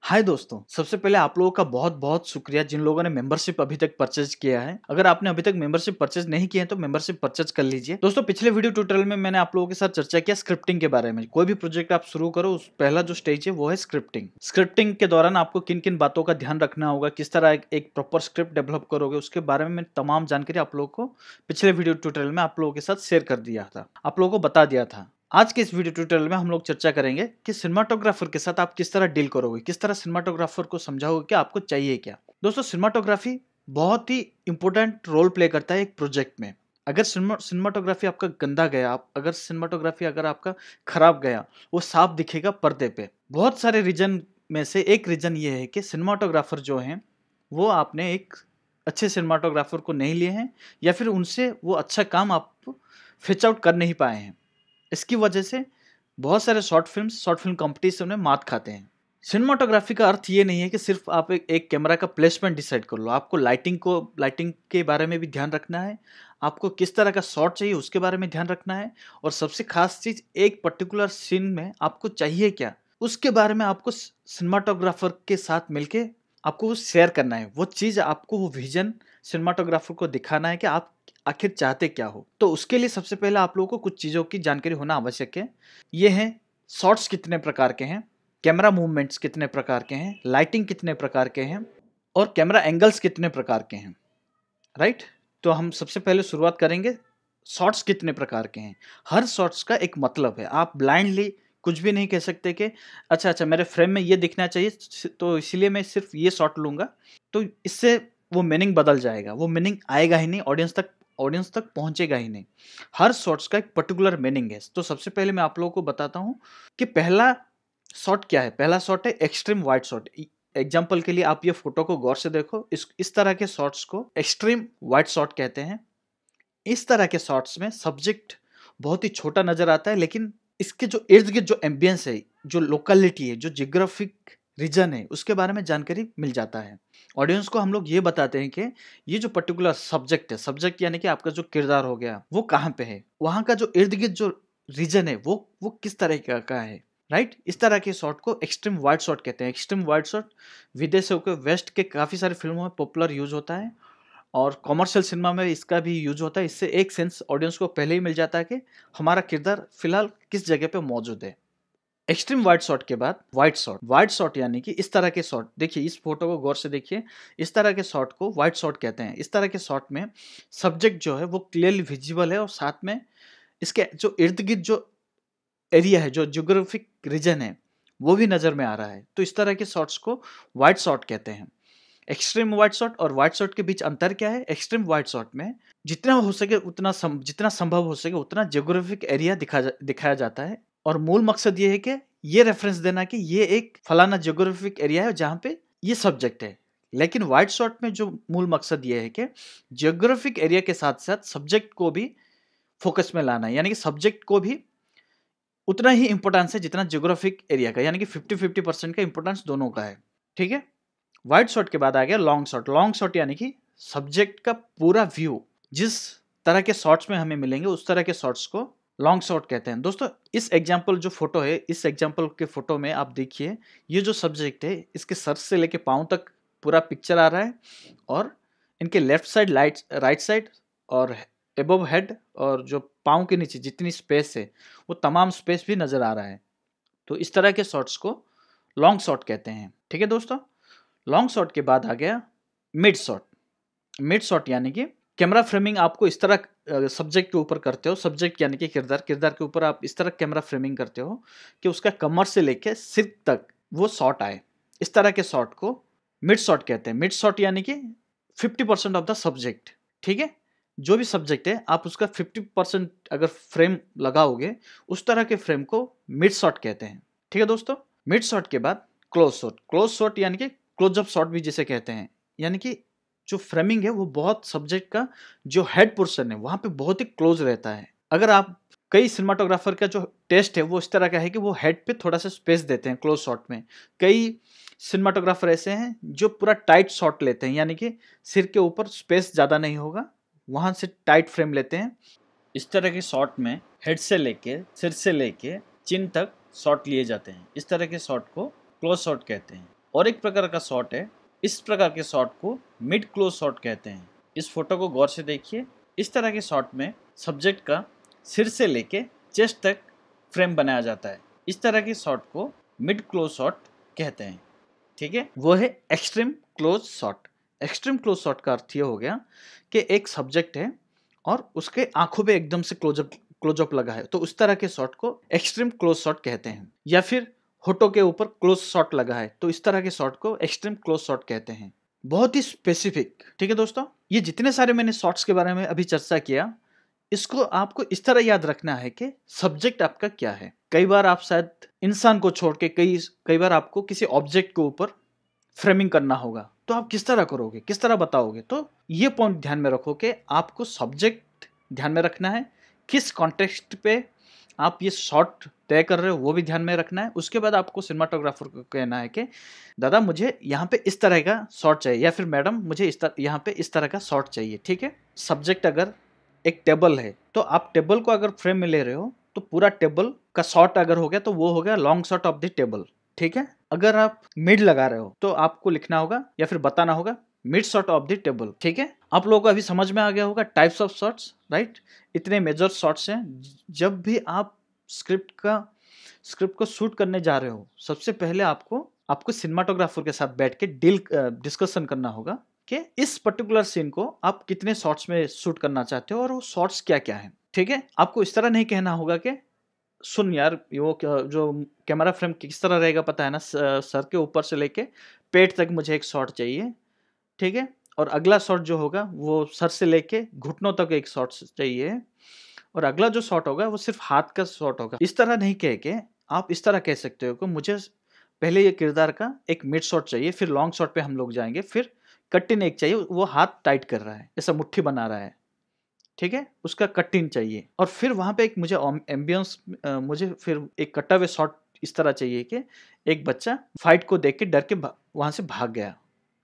हाय दोस्तों, सबसे पहले आप लोगों का बहुत बहुत शुक्रिया जिन लोगों ने मेंबरशिप अभी तक परचेज किया है। अगर आपने अभी तक मेंबरशिप परचेज नहीं किया है तो मेंबरशिप परचेज कर लीजिए। दोस्तों, पिछले वीडियो ट्यूटोरियल में मैंने आप लोगों के साथ चर्चा किया स्क्रिप्टिंग के बारे में। कोई भी प्रोजेक्ट आप शुरू करो, उस पहला जो स्टेज है वो है स्क्रिप्टिंग। स्क्रिप्टिंग के दौरान आपको किन किन बातों का ध्यान रखना होगा, किस तरह एक प्रॉपर स्क्रिप्ट डेवलप करोगे, उसके बारे में तमाम जानकारी आप लोगों को पिछले वीडियो ट्यूटोरियल में आप लोगों के साथ शेयर कर दिया था, आप लोगों को बता दिया था। आज के इस वीडियो ट्यूटोरियल में हम लोग चर्चा करेंगे कि सिनेमाटोग्राफर के साथ आप किस तरह डील करोगे, किस तरह सिनेमाटोग्राफर को समझाओगे कि आपको चाहिए क्या। दोस्तों, सिनेमाटोग्राफी बहुत ही इंपॉर्टेंट रोल प्ले करता है एक प्रोजेक्ट में। अगर सिनेमाटोग्राफी आपका गंदा गया, अगर सिनेमाटोग्राफी अगर आपका खराब गया, वो साफ दिखेगा पर्दे पे। बहुत सारे रीजन में से एक रीजन ये है कि सिनेमाटोग्राफर जो हैं वो आपने एक अच्छे सिनेमाटोग्राफर को नहीं लिए हैं, या फिर उनसे वो अच्छा काम आप फिच आउट कर नहीं पाए हैं। इसकी वजह से बहुत सारे शॉर्ट फिल्म कंपटीशन में मात खाते हैं। सिनेमाटोग्राफी का अर्थ ये नहीं है कि सिर्फ आप एक कैमरा का प्लेसमेंट डिसाइड कर लो। आपको लाइटिंग के बारे में भी ध्यान रखना है, आपको किस तरह का शॉट चाहिए उसके बारे में ध्यान रखना है, और सबसे खास चीज एक पर्टिकुलर सीन में आपको चाहिए क्या उसके बारे में आपको सिनेमाटोग्राफर के साथ मिलके आपको वो शेयर करना है। वो चीज आपको, वो विजन सिनेमाटोग्राफर को दिखाना है कि आप आखिर चाहते क्या हो। तो उसके लिए सबसे पहले आप लोगों को कुछ चीज़ों की जानकारी होना आवश्यक है। ये है शॉट्स कितने प्रकार के हैं, कैमरा मूवमेंट्स कितने प्रकार के हैं, लाइटिंग कितने प्रकार के हैं, और कैमरा एंगल्स कितने प्रकार के हैं। राइट। तो हम सबसे पहले शुरुआत करेंगे शॉट्स कितने प्रकार के हैं। हर शॉट्स का एक मतलब है। आप ब्लाइंडली कुछ भी नहीं कह सकते कि अच्छा मेरे फ्रेम में ये दिखना चाहिए तो इसीलिए मैं सिर्फ ये शॉट लूंगा। तो इससे वो मीनिंग बदल जाएगा, वो मीनिंग आएगा ही नहीं, ऑडियंस तक पहुंचेगा ही नहीं। हर शॉट्स का एक पर्टिकुलर मीनिंग है। तो सबसे पहले मैं आप लोगों को बताता हूं कि पहला शॉट क्या है। पहला शॉट है एक्सट्रीम वाइड शॉट। एग्जाम्पल के लिए आप ये फोटो को गौर से देखो। इस तरह के शॉट्स को एक्सट्रीम वाइड शॉट कहते हैं। इस तरह के शॉट्स में सब्जेक्ट बहुत ही छोटा नजर आता है, लेकिन इसके जो इर्द गिर्द जो एम्बियंस है, जो लोकेलिटी है, जो जियोग्राफिक रीजन है, उसके बारे में जानकारी मिल जाता है। ऑडियंस को हम लोग ये बताते हैं कि ये जो पर्टिकुलर सब्जेक्ट है, सब्जेक्ट यानी कि आपका जो किरदार हो गया, वो कहाँ पे है, वहां का जो इर्द गिर्द जो रीजन है वो किस तरह का है। राइट। इस तरह के शॉट को एक्सट्रीम वाइड शॉट कहते हैं। एक्सट्रीम वाइड शॉट विदेशों के वेस्ट के काफी सारे फिल्मों में पॉपुलर यूज होता है, और कॉमर्शियल सिनेमा में इसका भी यूज होता है। इससे एक सेंस ऑडियंस को पहले ही मिल जाता है कि हमारा किरदार फिलहाल किस जगह पे मौजूद है। एक्सट्रीम वाइड शॉट के बाद वाइड शॉट यानी कि इस तरह के शॉट, देखिए इस फोटो को गौर से देखिए, इस तरह के शॉट को वाइड शॉट कहते हैं। इस तरह के शॉट में सब्जेक्ट जो है वो क्लियरली विजिबल है, और साथ में इसके जो इर्द गिर्द जो एरिया है, जो जियोग्राफिक रीजन है, वो भी नजर में आ रहा है। तो इस तरह के शॉट्स को वाइड शॉट कहते हैं। एक्सट्रीम वाइड शॉट और वाइड शॉट के बीच अंतर क्या है। एक्सट्रीम वाइड शॉट में जितना हो सके जितना संभव हो सके उतना जियोग्राफिक एरिया दिखाया जाता है, और मूल मकसद ये है कि ये रेफरेंस देना कि ये एक फलाना जियोग्राफिक एरिया है जहां पे ये सब्जेक्ट है। लेकिन वाइड शॉट में जो मूल मकसद ये है कि जियोग्राफिक एरिया के साथ साथ सब्जेक्ट को भी फोकस में लाना है, यानी कि सब्जेक्ट को भी उतना ही इंपॉर्टेंस है जितना जियोग्राफिक एरिया का, यानी कि 50-50% का इंपॉर्टेंस दोनों का है। ठीक है। वाइड शॉट के बाद आ गया लॉन्ग शॉट। लॉन्ग शॉट यानी कि सब्जेक्ट का पूरा व्यू जिस तरह के शॉट्स में हमें मिलेंगे उस तरह के शॉट्स को लॉन्ग शॉट कहते हैं। दोस्तों, इस एग्जांपल जो फोटो है, इस एग्जांपल के फोटो में आप देखिए, ये जो सब्जेक्ट है इसके सर से लेके पांव तक पूरा पिक्चर आ रहा है, और इनके लेफ्ट साइड राइट साइड और एबव हेड और जो पांव के नीचे जितनी स्पेस है वो तमाम स्पेस भी नजर आ रहा है। तो इस तरह के शॉट्स को लॉन्ग शॉट कहते हैं। ठीक है दोस्तों। लॉन्ग शॉट के बाद आ गया मिड शॉट। मिड शॉट यानी कि कैमरा फ्रेमिंग आपको इस तरह सब्जेक्ट के ऊपर करते हो, सब्जेक्ट यानी कि किरदार के ऊपर आप इस तरह कैमरा फ्रेमिंग करते हो कि उसका कमर से लेके सिर तक वो शॉट आए। इस तरह के शॉट को मिड शॉट कहते हैं। मिड शॉट यानी कि 50% ऑफ द सब्जेक्ट। ठीक है। जो भी सब्जेक्ट है आप उसका 50% अगर फ्रेम लगाओगे, उस तरह के फ्रेम को मिड शॉट कहते हैं। ठीक है दोस्तों। मिड शॉट के बाद क्लोज शॉट। क्लोज शॉट यानी कि क्लोजअप शॉट भी जिसे कहते हैं, यानी कि जो फ्रेमिंग है वो बहुत सब्जेक्ट का जो हेड पोर्शन है वहां पे बहुत ही क्लोज रहता है। अगर आप कई सिनेमाटोग्राफर का जो टेस्ट है वो इस तरह का है कि वो हेड पे थोड़ा सा स्पेस देते हैं क्लोज शॉट में। कई सिनेमाटोग्राफर ऐसे हैं जो पूरा टाइट शॉट लेते हैं, यानी कि सिर के ऊपर स्पेस ज़्यादा नहीं होगा, वहां से टाइट फ्रेम लेते हैं। इस तरह के शॉट में हेड से लेके सिर से लेके चिन तक शॉट लिए जाते हैं। इस तरह के शॉट को क्लोज शॉट कहते हैं। और एक प्रकार का शॉट है, इस प्रकार के शॉट को मिड क्लोज शॉट कहते हैं। इस फोटो को गौर से देखिए। इस तरह के शॉट में सब्जेक्ट का सिर से लेके चेस्ट तक फ्रेम बनाया जाता है। इस तरह के शॉट को मिड क्लोज शॉट कहते हैं। ठीक है, वो है extreme close shot. Extreme close shot का अर्थ ये हो गया कि एक सब्जेक्ट है और उसके आंखों पे एकदम से क्लोजअप लगा है, तो उस तरह के शॉट को एक्सट्रीम क्लोज शॉट कहते हैं। या फिर होठों के ऊपर क्लोज शॉट लगा है, तो इस तरह के शॉट को एक्सट्रीम क्लोज शॉट कहते हैं। बहुत ही स्पेसिफिक। ठीक है दोस्तों, ये जितने सारे मैंने शॉट्स के बारे में अभी चर्चा किया, इसको आपको इस तरह याद रखना है कि सब्जेक्ट आपका क्या है। कई बार आप शायद इंसान को छोड़ के कई बार आपको किसी ऑब्जेक्ट के ऊपर फ्रेमिंग करना होगा, तो आप किस तरह करोगे, किस तरह बताओगे। तो ये पॉइंट ध्यान में रखो कि आपको सब्जेक्ट ध्यान में रखना है, किस कॉन्टेक्स्ट पे आप ये शॉट तय कर रहे हो वो भी ध्यान में रखना है। उसके बाद आपको सिनेमाटोग्राफर को कहना है कि दादा मुझे यहाँ पे इस तरह का शॉट चाहिए, या फिर मैडम मुझे यहाँ पे इस तरह का शॉट चाहिए। ठीक है, सब्जेक्ट अगर एक टेबल है तो आप टेबल को अगर फ्रेम में ले रहे हो तो पूरा टेबल का शॉट अगर हो गया तो वो हो गया long shot of the table. ठीक है, अगर आप मिड लगा रहे हो तो आपको लिखना होगा या फिर बताना होगा mid shot of the table. ठीक है, आप लोगों को अभी समझ में आ गया होगा टाइप्स ऑफ शॉट्स, राइट। इतने मेजर शॉट्स हैं। जब भी आप स्क्रिप्ट को शूट करने जा रहे हो, सबसे पहले आपको सिनेमाटोग्राफर के साथ बैठ के डिस्कशन करना होगा कि इस पर्टिकुलर सीन को आप कितने शॉट्स में शूट करना चाहते हो और वो शॉट्स क्या क्या हैं। ठीक है, आपको इस तरह नहीं कहना होगा कि सुन यार वो जो कैमरा फ्रेम किस तरह रहेगा पता है ना, सर के ऊपर से लेके पेट तक मुझे एक शॉट चाहिए। ठीक है, और अगला शॉट जो होगा वो सर से लेके घुटनों तक एक शॉट चाहिए, और अगला जो शॉट होगा वो सिर्फ हाथ का शॉट होगा। इस तरह नहीं कह के आप इस तरह कह सकते हो कि मुझे पहले ये किरदार का एक मिड शॉट चाहिए, फिर लॉन्ग शॉट पे हम लोग जाएंगे, फिर कट इन एक चाहिए, वो हाथ टाइट कर रहा है, ऐसा मुट्ठी बना रहा है। ठीक है, उसका कट इन चाहिए, और फिर वहां पे एक मुझे एम्बियंस, मुझे फिर एक कटा हुए शॉट इस तरह चाहिए कि एक बच्चा फाइट को देख के डर के वहां से भाग गया,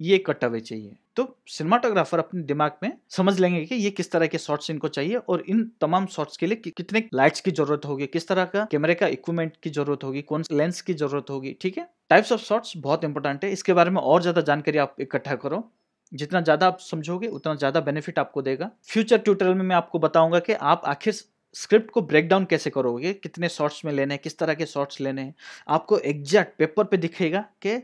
ये कट अवे चाहिए। तो सिनेमाटोग्राफर अपने दिमाग में समझ लेंगे कि ये किस तरह के शॉट्स इनको चाहिए और इन तमाम शॉट्स के लिए कितने लाइट्स की जरूरत होगी, किस तरह का कैमरे का इक्विपमेंट की जरूरत होगी, कौन सा लेंस की जरूरत होगी। ठीक है, टाइप्स ऑफ शॉट्स बहुत इंपॉर्टेंट है। इसके बारे में और ज्यादा जानकारी आप इकट्ठा करो, जितना ज्यादा आप समझोगे उतना ज्यादा बेनिफिट आपको देगा। फ्यूचर ट्यूटोरियल में मैं आपको बताऊंगा कि आप आखिर स्क्रिप्ट को ब्रेक डाउन कैसे करोगे, कितने शॉट्स में लेने हैं, किस तरह के शॉट्स लेने हैं। आपको एग्जैक्ट पेपर पे दिखेगा कि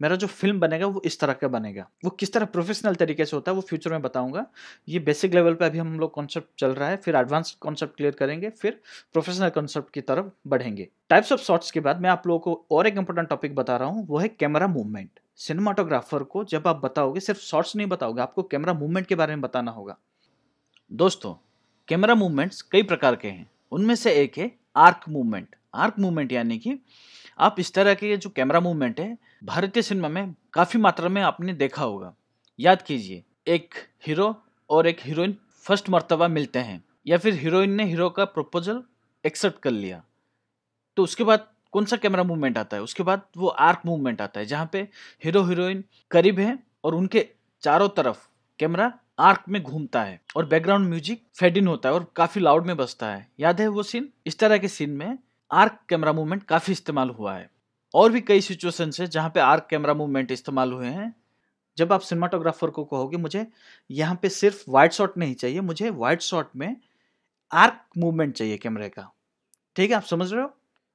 मेरा जो फिल्म बनेगा वो इस तरह का बनेगा। वो किस तरह प्रोफेशनल तरीके से होता है वो फ्यूचर में बताऊंगा। ये बेसिक लेवल पे अभी हम लोग कॉन्सेप्ट चल रहा है, फिर एडवांस कॉन्सेप्ट क्लियर करेंगे, फिर प्रोफेशनल कॉन्सेप्ट की तरफ बढ़ेंगे। टाइप्स ऑफ शॉट्स के बाद मैं आप लोगों को और एक इंपॉर्टेंट टॉपिक बता रहा हूँ, वो है कैमरा मूवमेंट। सिनेमाटोग्राफर को जब आप बताओगे सिर्फ शॉट्स नहीं बताओगे, आपको कैमरा मूवमेंट के बारे में बताना होगा। दोस्तों, कैमरा मूवमेंट्स कई प्रकार के हैं, उनमें से एक है आर्क मूवमेंट। आर्क मूवमेंट यानी कि आप इस तरह के जो कैमरा मूवमेंट है भारतीय सिनेमा में काफी मात्रा में आपने देखा होगा। याद कीजिए, एक हीरो और एक हीरोइन फर्स्ट मर्तबा मिलते हैं, या फिर हीरोइन ने हीरो का प्रपोजल एक्सेप्ट कर लिया, तो उसके बाद कौन सा कैमरा मूवमेंट आता है? उसके बाद वो आर्क मूवमेंट आता है, जहाँ पे हीरो हीरोइन करीब है और उनके चारों तरफ कैमरा आर्क में घूमता है और बैकग्राउंड म्यूजिक फेड इन होता है और काफी लाउड में बजता है। याद है वो सीन? इस तरह के सीन में आर्क कैमरा मूवमेंट काफी इस्तेमाल हुआ है। और भी कई सिचुएशंस है जहाँ पे आर्क कैमरा मूवमेंट इस्तेमाल हुए हैं। जब आप सिनेमाटोग्राफर को कहोगे मुझे यहाँ पे सिर्फ वाइड शॉट नहीं चाहिए, मुझे वाइड शॉट में आर्क मूवमेंट चाहिए कैमरे का। ठीक है, आप समझ रहे हो?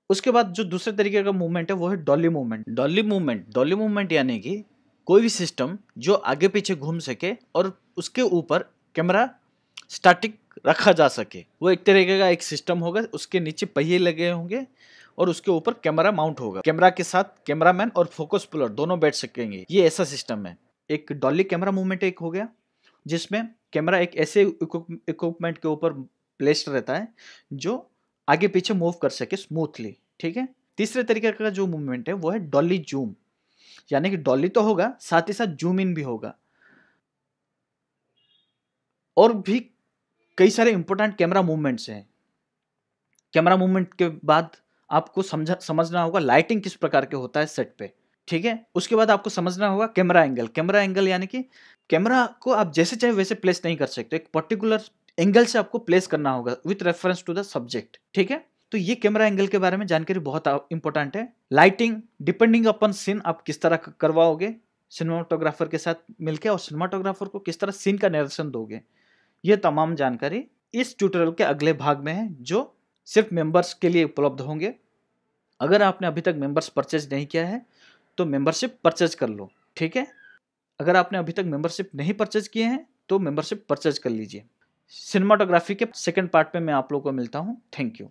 उसके बाद जो दूसरे तरीके का मूवमेंट है वो है डॉली मूवमेंट। डॉली मूवमेंट यानी कि कोई भी सिस्टम जो आगे पीछे घूम सके और उसके ऊपर कैमरा स्टैटिक रखा जा सके। वो एक तरीके का एक सिस्टम होगा, उसके नीचे पहिए लगे होंगे और उसके ऊपर कैमरा माउंट होगा। कैमरा के साथ कैमरामैन और फोकस पुलर दोनों बैठ सकेंगे। ये ऐसा सिस्टम है। एक डॉली कैमरा मूवमेंट एक हो गया, जिसमें कैमरा एक ऐसे इक्विपमेंट के ऊपर प्लेस्ड रहता है जो आगे पीछे मूव कर सके स्मूथली। ठीक है, तीसरे तरीके का जो मूवमेंट है वो है डॉली जूम, यानी कि डॉली तो होगा साथ ही साथ जूम इन भी होगा। और भी कई सारे इंपॉर्टेंट कैमरा मूवमेंट्स हैं। कैमरा मूवमेंट के बाद आपको समझना होगा लाइटिंग किस प्रकार के होता है सेट पे। ठीक है, उसके बाद आपको समझना होगा कैमरा एंगल। कैमरा एंगल यानी कि कैमरा को आप जैसे चाहे वैसे प्लेस नहीं कर सकते, एक पर्टिकुलर एंगल से आपको प्लेस करना होगा with reference to the subject. ठीक है, तो ये कैमरा एंगल के बारे में जानकारी बहुत इंपॉर्टेंट है। लाइटिंग डिपेंडिंग अपन सीन आप किस तरह करवाओगे सिनेमाटोग्राफर के साथ मिलके, और सिनेमाटोग्राफर को किस तरह सीन का निर्देशन दोगे, ये तमाम जानकारी इस ट्यूटोरियल के अगले भाग में है, जो सिर्फ मेंबर्स के लिए उपलब्ध होंगे। अगर आपने अभी तक मेंबर्स परचेज नहीं किया है तो मेंबरशिप परचेज कर लो, ठीक है। अगर आपने अभी तक मेंबरशिप नहीं परचेज किए हैं तो मेंबरशिप परचेज कर लीजिए। सिनेमाटोग्राफी के सेकंड पार्ट में मैं आप लोगों को मिलता हूं। Thank you.